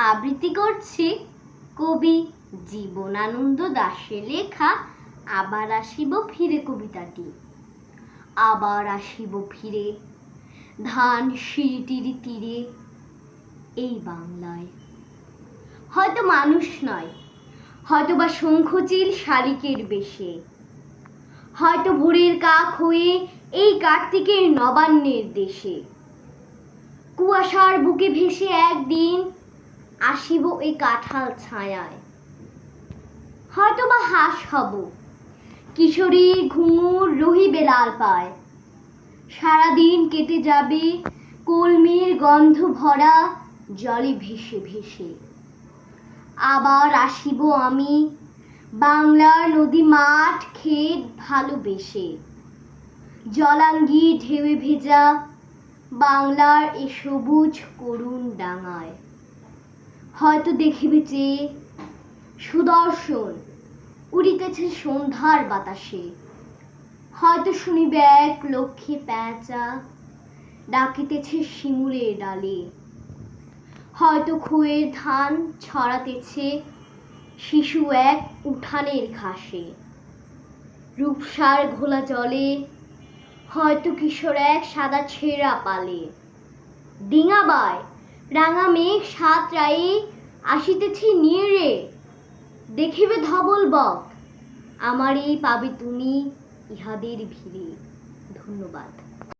আবৃত্তি করছি কবি জীবনানন্দ দাশের লেখা আবার আসিব ফিরে কবিতাটি। আবার আসিব ফিরে ধান সিঁড়িটির তীরে, এই বাংলায় হয়তো মানুষ নয়, হয়তো বা শঙ্খচিল শালিকের বেশে, হয়তো ভোরের কাক হয়ে এই কার্তিকের নবান্নের দেশে। কুয়াশার বুকে ভেসে একদিন আসিব এই কাঁঠাল ছায়ায়, হয়তো বা হাঁস হব, কিশোরীর ঘুঙুর রহিবে লাল পায়। সারাদিন কেটে যাবে কলমির গন্ধ ভরা জলে ভেসে ভেসে। আবার আসিব আমি বাংলার নদী মাঠ ক্ষেত ভালোবেসে, জলাঙ্গি ঢেউয়ে ভেজা বাংলার এ সবুজ করুণ ডাঙায়। হয়তো দেখিবে চেয়ে সুদর্শন উড়িতেছে সন্ধ্যার বাতাসে, হয়তো শুনিবে এক লক্ষ্মী প্যাঁচা ডাকিতেছে শিমুলের ডালে, হয়তো খোয়ের ধান ছড়াতেছে শিশু এক উঠানের ঘাসে। রূপসার ঘোলা জলে হয়তো কিশোর এক সাদা ছেঁড়া পালে। ডিঙাবায় রাঙা মেঘ সাঁতরায়ে আসিতেছি নিড়ে, দেখিবে ধবল বক আমারই পাবে তুমি ইহাদের ভিড়ে। ধন্যবাদ।